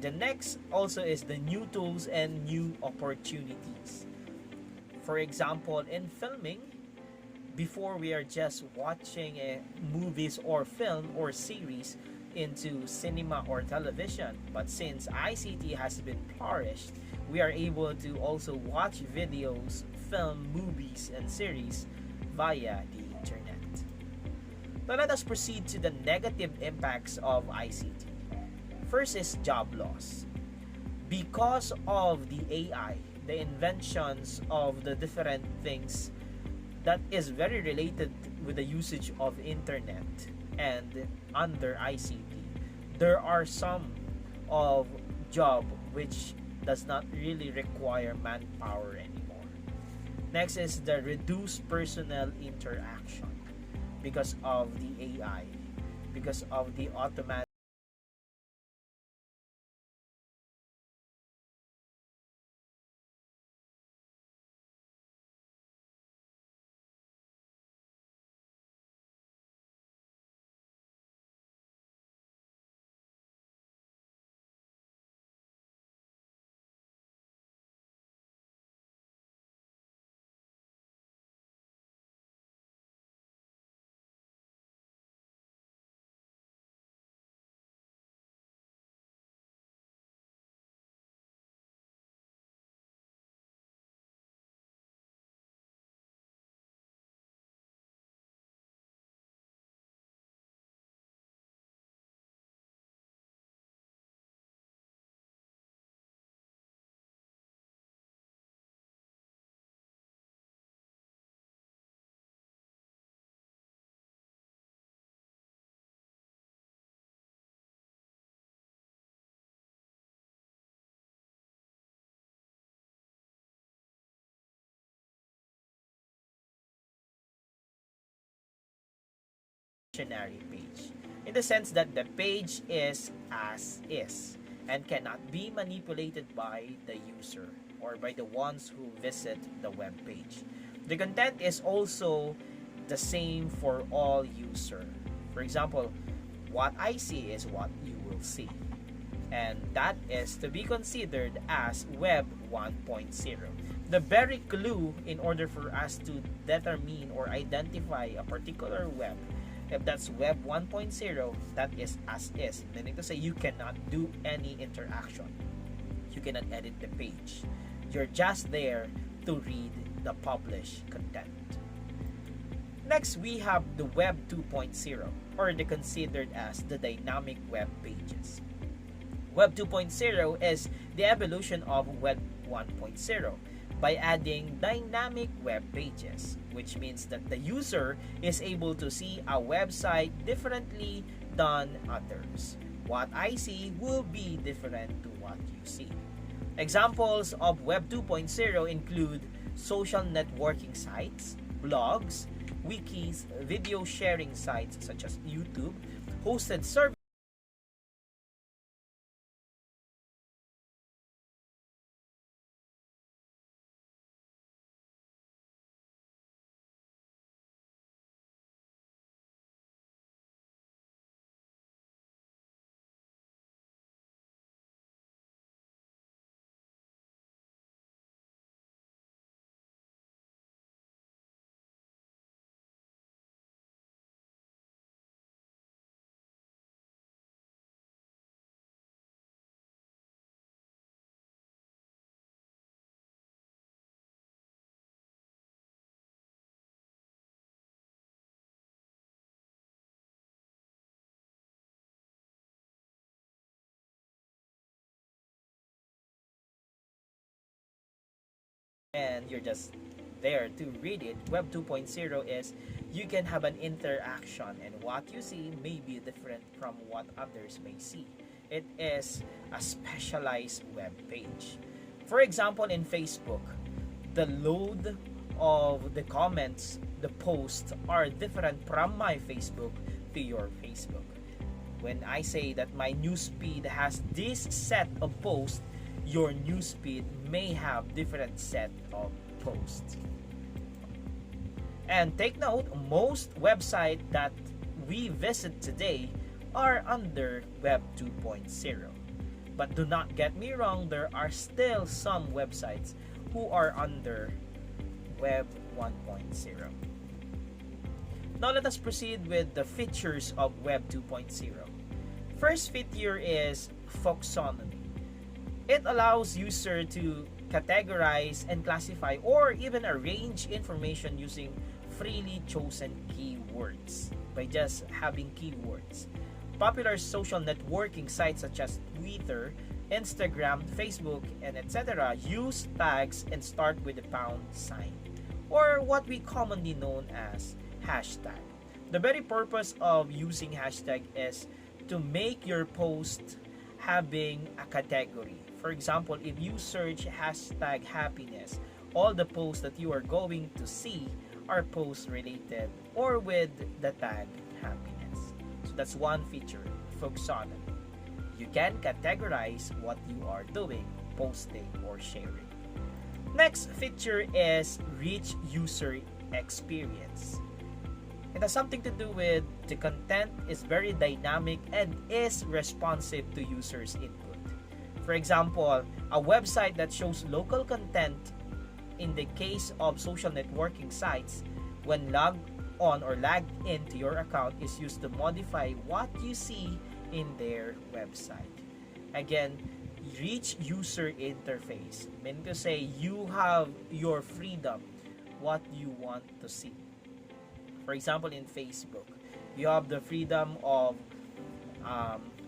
The next also is the new tools and new opportunities. For example, in filming, before we are just watching movies or film or series into cinema or television, but since ICT has been flourished, we are able to also watch videos, film, movies, and series via the internet. Now let us proceed to the negative impacts of ICT. First is job loss. Because of the AI, the inventions of the different things that is very related with the usage of internet and under ICT, there are some of job which does not really require manpower anymore. Next is the reduced personnel interaction because of the AI, because of the automatic dictionary page, in the sense that the page is as is and cannot be manipulated by the user or by the ones who visit the web page. The content is also the same for all user. For example, what I see is what you will see. And that is to be considered as Web 1.0. The very clue in order for us to determine or identify a particular web, if that's Web 1.0, that is as is, meaning to say you cannot do any interaction. You cannot edit the page. You're just there to read the published content. Next, we have the Web 2.0, or the considered as the dynamic web pages. Web 2.0 is the evolution of Web 1.0 by adding dynamic web pages, which means that the user is able to see a website differently than others. What I see will be different to what you see. Examples of Web 2.0 include social networking sites, blogs, wikis, video sharing sites such as YouTube, hosted services, and you're just there to read it. Web 2.0 is you can have an interaction, and what you see may be different from what others may see. It is a specialized web page. For example, in Facebook, the load of the comments, the posts are different from my Facebook to your Facebook. When I say that my newsfeed has this set of posts, your newsfeed may have different set of posts. And take note, most websites that we visit today are under Web 2.0. But do not get me wrong, there are still some websites who are under Web 1.0. Now let us proceed with the features of Web 2.0. First feature is Folksonomy. It allows user to categorize and classify or even arrange information using freely chosen keywords by just having keywords. Popular social networking sites such as Twitter, Instagram, Facebook, and etc. use tags and start with the pound sign, or what we commonly known as hashtag. The very purpose of using hashtag is to make your post having a category. For example, if you search hashtag happiness, all the posts that you are going to see are posts related or with the tag happiness. So that's one feature, Folksonomy. You can categorize what you are doing, posting or sharing. Next feature is rich user experience. It has something to do with the content is very dynamic and is responsive to users' input. For example, a website that shows local content in the case of social networking sites, when logged on or logged into your account, is used to modify what you see in their website. Again, rich user interface, meaning to say you have your freedom what you want to see. For example, in Facebook, you have the freedom of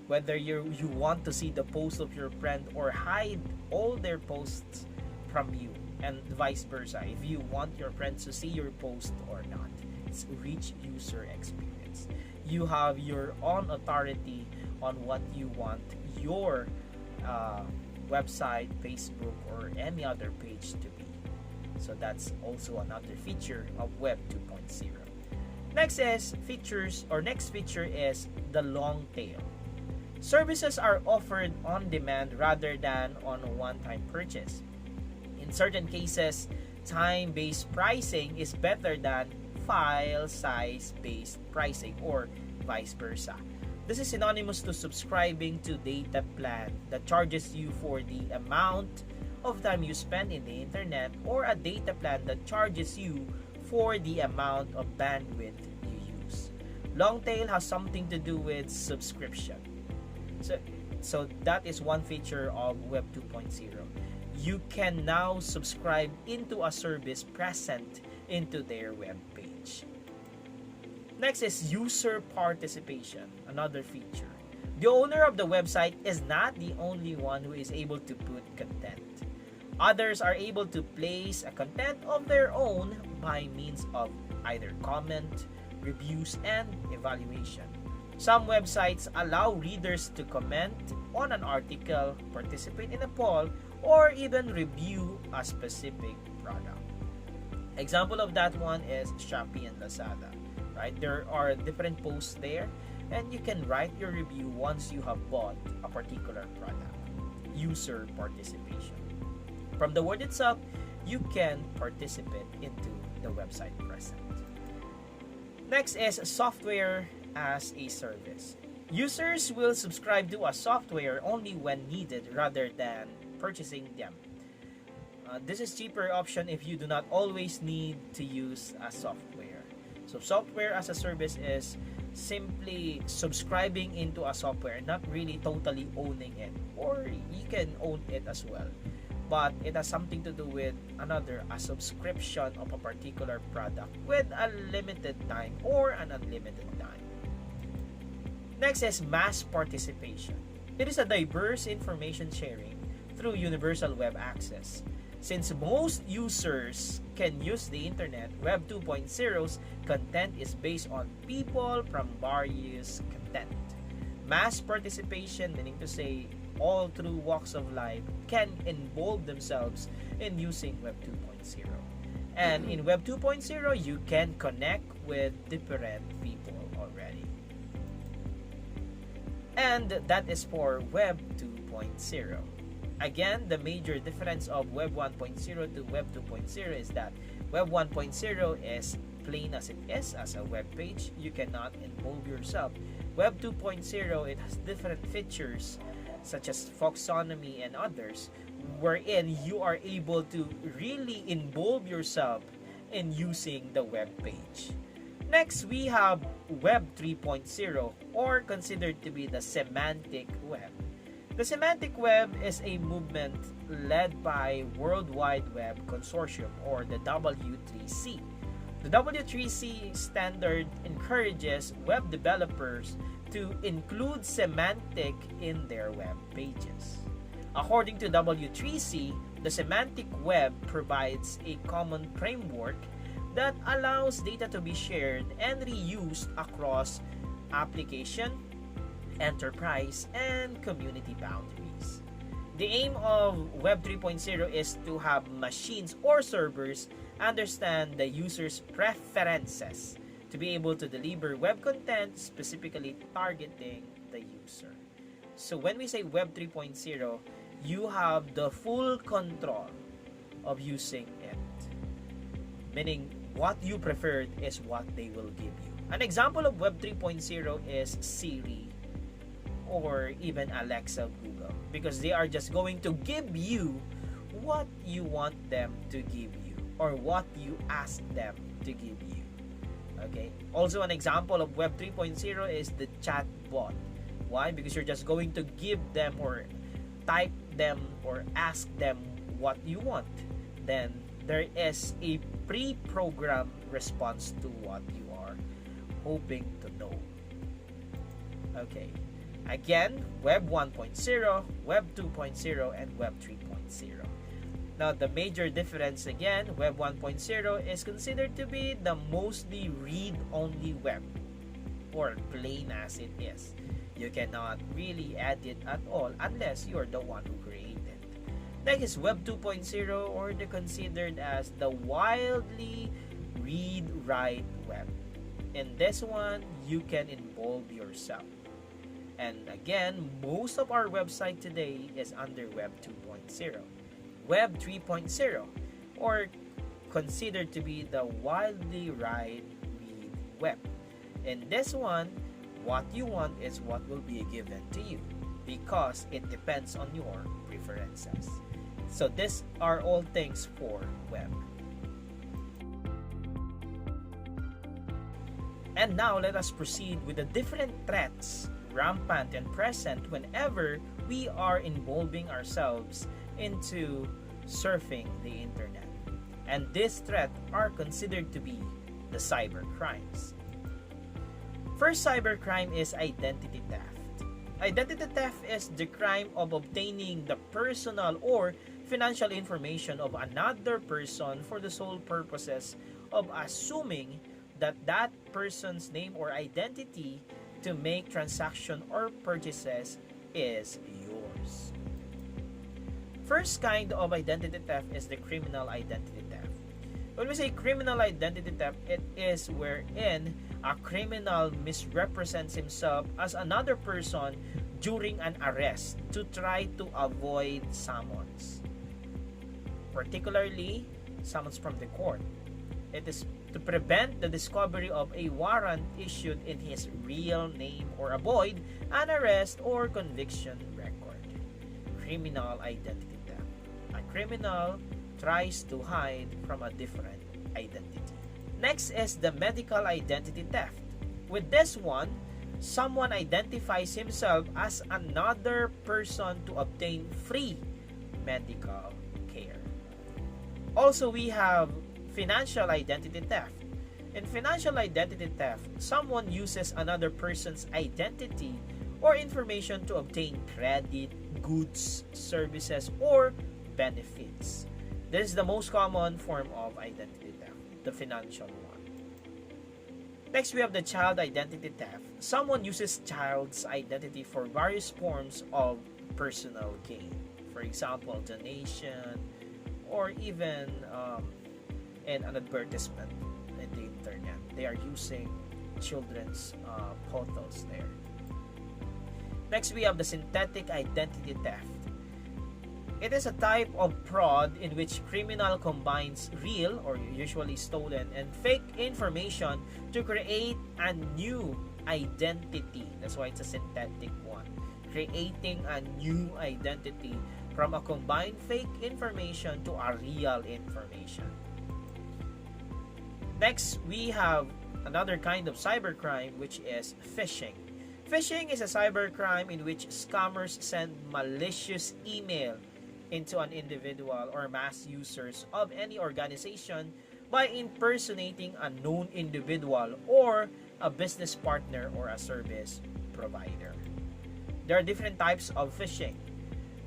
whether you want to see the post of your friend or hide all their posts from you, and vice versa, if you want your friends to see your post or not. It's rich user experience. You have your own authority on what you want your website, Facebook, or any other page to be. So that's also another feature of Web 2.0. Next feature is the long tail. Services are offered on demand rather than on a one-time purchase. In certain cases, time-based pricing is better than file size-based pricing, or vice versa. This is synonymous to subscribing to data plan that charges you for the amount of time you spend in the internet, or a data plan that charges you for the amount of bandwidth you use. Long tail has something to do with subscription. So that is one feature of Web 2.0. You can now subscribe into a service present into their web page. Next is user participation, another feature. The owner of the website is not the only one who is able to put content. Others are able to place a content of their own by means of either comment, reviews, and evaluation. Some websites allow readers to comment on an article, participate in a poll, or even review a specific product. Example of that one is Shopee and Lazada. Right? There are different posts there, and you can write your review once you have bought a particular product. User participation. From the word itself, you can participate into the website present. Next is software as a service. Users will subscribe to a software only when needed rather than purchasing them. This is cheaper option if you do not always need to use a software. So software as a service is simply subscribing into a software, not really totally owning it, or you can own it as well. But it has something to do with a subscription of a particular product with a limited time or an unlimited time. Next is mass participation. It is a diverse information sharing through universal web access. Since most users can use the internet, Web 2.0's content is based on people from various content. Mass participation, meaning to say all through walks of life, can involve themselves in using Web 2.0. And in Web 2.0, you can connect with different people already. And that is for Web 2.0. Again, the major difference of Web 1.0 to Web 2.0 is that Web 1.0 is plain as it is, as a web page. You cannot involve yourself. Web 2.0, it has different features such as Foxonomy and others, wherein you are able to really involve yourself in using the web page. Next, we have Web 3.0, or considered to be the semantic web. The semantic web is a movement led by World Wide Web Consortium, or the W3C. The W3C standard encourages web developers to include semantic in their web pages. According to W3C, the semantic web provides a common framework that allows data to be shared and reused across application, enterprise, and community boundaries. The aim of Web 3.0 is to have machines or servers understand the user's preferences to be able to deliver web content specifically targeting the user. So when we say Web 3.0, you have the full control of using it. Meaning, what you preferred is what they will give you. An example of Web 3.0 is Siri or even Alexa, Google, because they are just going to give you what you want them to give you or what you ask them to give you. Okay. Also, an example of Web 3.0 is the chatbot. Why? Because you're just going to give them or type them or ask them what you want. Then there is a pre-programmed response to what you are hoping to know. Okay. Again, Web 1.0, Web 2.0, and Web 3.0. Now, the major difference again, Web 1.0 is considered to be the mostly read-only web, or plain as it is. You cannot really add it at all unless you are the one who created it. Next is Web 2.0, or the considered as the wildly read-write web. In this one, you can involve yourself. And again, most of our website today is under Web 2.0. Web 3.0, or considered to be the wildly read web. In this one, what you want is what will be given to you because it depends on your preferences. So these are all things for web. And now let us proceed with the different threats rampant and present whenever we are involving ourselves into surfing the internet. And these threats are considered to be the cyber crimes. First cybercrime is identity theft. Identity theft is the crime of obtaining the personal or financial information of another person for the sole purposes of assuming that that person's name or identity to make transaction or purchases is yours. First kind of identity theft is the criminal identity theft. When we say criminal identity theft, it is wherein a criminal misrepresents himself as another person during an arrest to try to avoid summons. Particularly, summons from the court. It is to prevent the discovery of a warrant issued in his real name or avoid an arrest or conviction record. Criminal identity theft. A criminal tries to hide from a different identity. Next is the medical identity theft. With this one, someone identifies himself as another person to obtain free medical care. Also, we have financial identity theft. In financial identity theft, someone uses another person's identity or information to obtain credit, goods, services, or benefits. This is the most common form of identity theft, the financial one. Next, we have the child identity theft. Someone uses child's identity for various forms of personal gain. For example, donation, or even in an advertisement in the internet. They are using children's photos there. Next, we have the synthetic identity theft. It is a type of fraud in which criminal combines real or usually stolen and fake information to create a new identity. That's why it's a synthetic one. creating a new identity from a combined fake information to a real information. Next, we have another kind of cybercrime, which is phishing. Phishing is a cybercrime in which scammers send malicious email into an individual or mass users of any organization by impersonating a known individual or a business partner or a service provider. There are different types of phishing.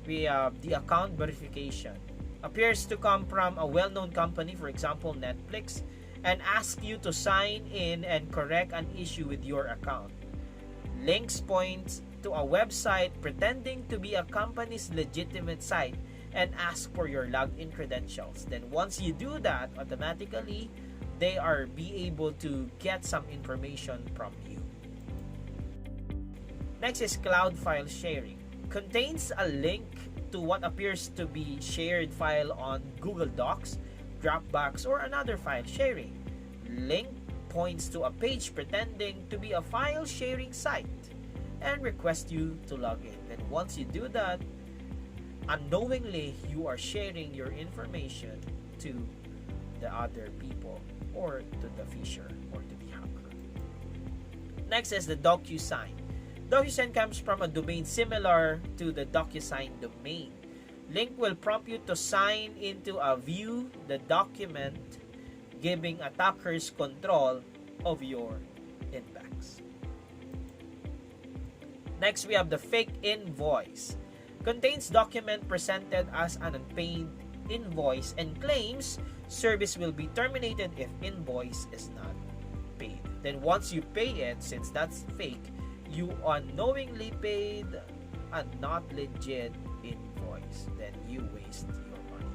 We have the account verification. Appears to come from a well-known company, for example Netflix, and ask you to sign in and correct an issue with your account. Links point to a website pretending to be a company's legitimate site and ask for your login credentials. Then once you do that, automatically they are be able to get some information from you. Next is cloud file sharing. Contains a link to what appears to be shared file on Google Docs, Dropbox, or another file sharing. Link points to a page pretending to be a file sharing site and request you to log in. Then once you do that, unknowingly you are sharing your information to the other people or to the phisher or to the hacker. Next is the DocuSign. DocuSign comes from a domain similar to the DocuSign domain. Link will prompt you to sign into a view the document, giving attackers control of your inbox. Next, we have the fake invoice. Contains document presented as an unpaid invoice and claims service will be terminated if invoice is not paid. Then once you pay it, since that's fake, you unknowingly paid a not legit invoice. Then you waste your money.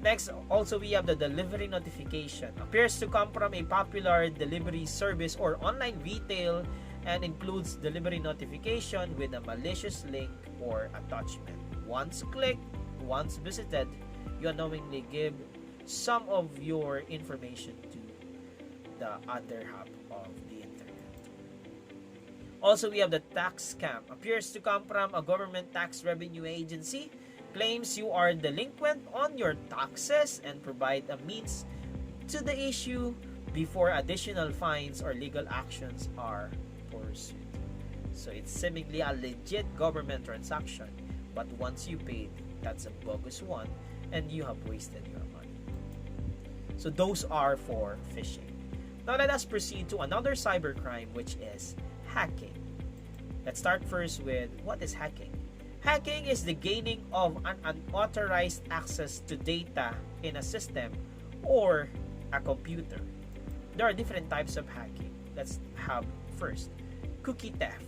Next, also we have the delivery notification. Appears to come from a popular delivery service or online retail and includes delivery notification with a malicious link or attachment. Once clicked, once visited, you unknowingly give some of your information to the other half of the internet. Also, we have the tax scam. Appears to come from a government tax revenue agency. Claims you are delinquent on your taxes and provide a means to the issue before additional fines or legal actions are pursued. So it's seemingly a legit government transaction, but once you paid, that's a bogus one and you have wasted your money. So those are for phishing. Now let us proceed to another cybercrime, which is hacking. Let's start first with what is hacking. Hacking is the gaining of an unauthorized access to data in a system or a computer. There are different types of hacking. Let's have first cookie theft.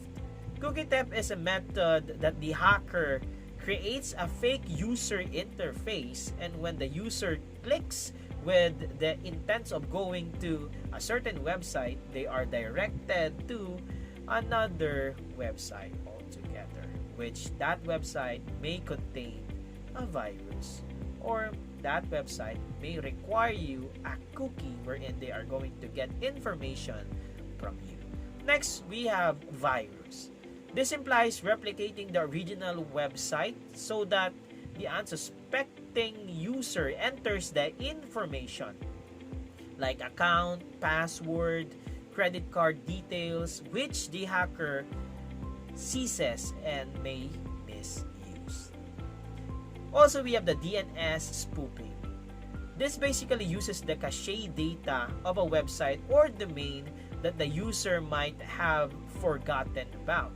Cookie theft is a method that the hacker creates a fake user interface, and when the user clicks with the intent of going to a certain website, they are directed to another website altogether, which that website may contain a virus, or that website may require you a cookie wherein they are going to get information from you. Next, we have virus. This implies replicating the original website so that the unsuspecting user enters the information like account, password, credit card details, which the hacker seizes and may misuse. Also, we have the DNS spoofing. This basically uses the cache data of a website or domain that the user might have forgotten about.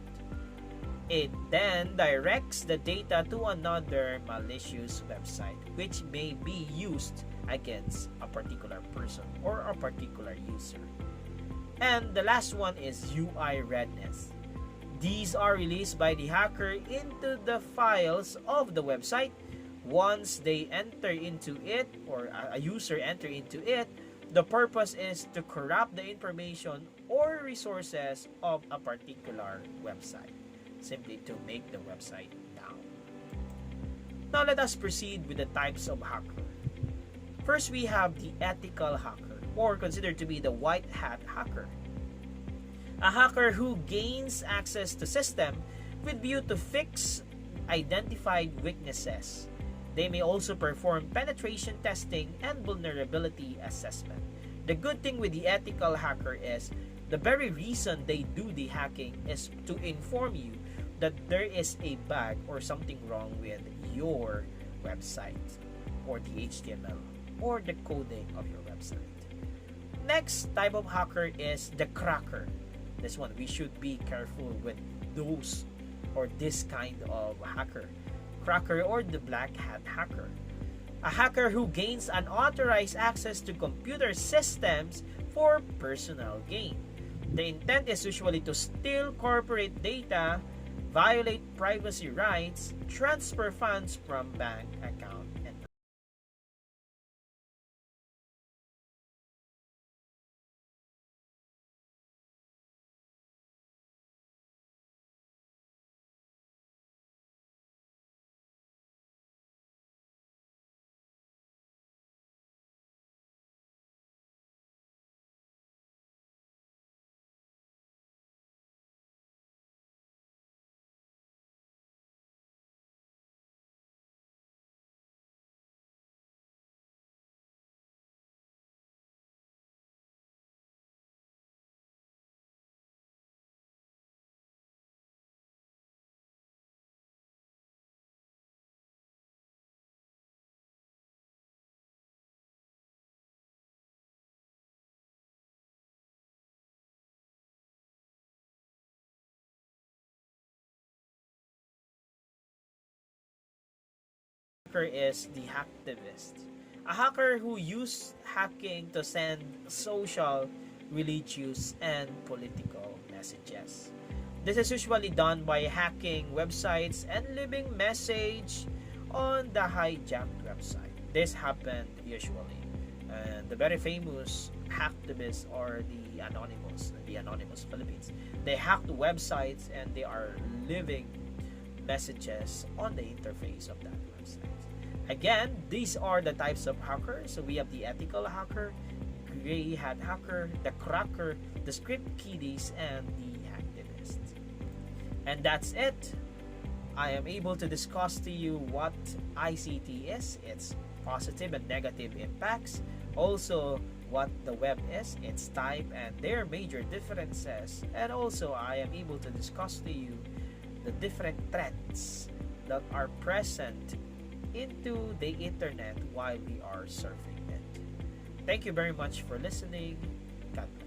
It then directs the data to another malicious website, which may be used against a particular person or a particular user. And the last one is UI redness. These are released by the hacker into the files of the website. Once they enter into it, or a user enter into it, the purpose is to corrupt the information or resources of a particular website, simply to make the website down. Now let us proceed with the types of hacker. First, we have the ethical hacker, or considered to be the white hat hacker. A hacker who gains access to system with view to fix identified weaknesses. They may also perform penetration testing and vulnerability assessment. The good thing with the ethical hacker is the very reason they do the hacking is to inform you that there is a bug or something wrong with your website or the HTML or the coding of your website. Next type of hacker is the cracker. This one, we should be careful with those or this kind of hacker. Cracker or the black hat hacker. A hacker who gains unauthorized access to computer systems for personal gain. The intent is usually to steal corporate data, violate privacy rights, transfer funds from bank account, and hacker is the hacktivist. A hacker who uses hacking to send social, religious, and political messages. This is usually done by hacking websites and leaving message on the hijacked website. This happened usually. And the very famous hacktivists are the Anonymous Philippines. They hack the websites and they are leaving messages on the interface of that website. Again, these are the types of hackers. So we have the ethical hacker, gray hat hacker, the cracker, the script kiddies, and the hacktivist. And that's it. I am able to discuss to you what ICT is, its positive and negative impacts, also what the web is, its type, and their major differences, and also I am able to discuss to you the different threats that are present into the internet while we are surfing it. Thank you very much for listening. God bless.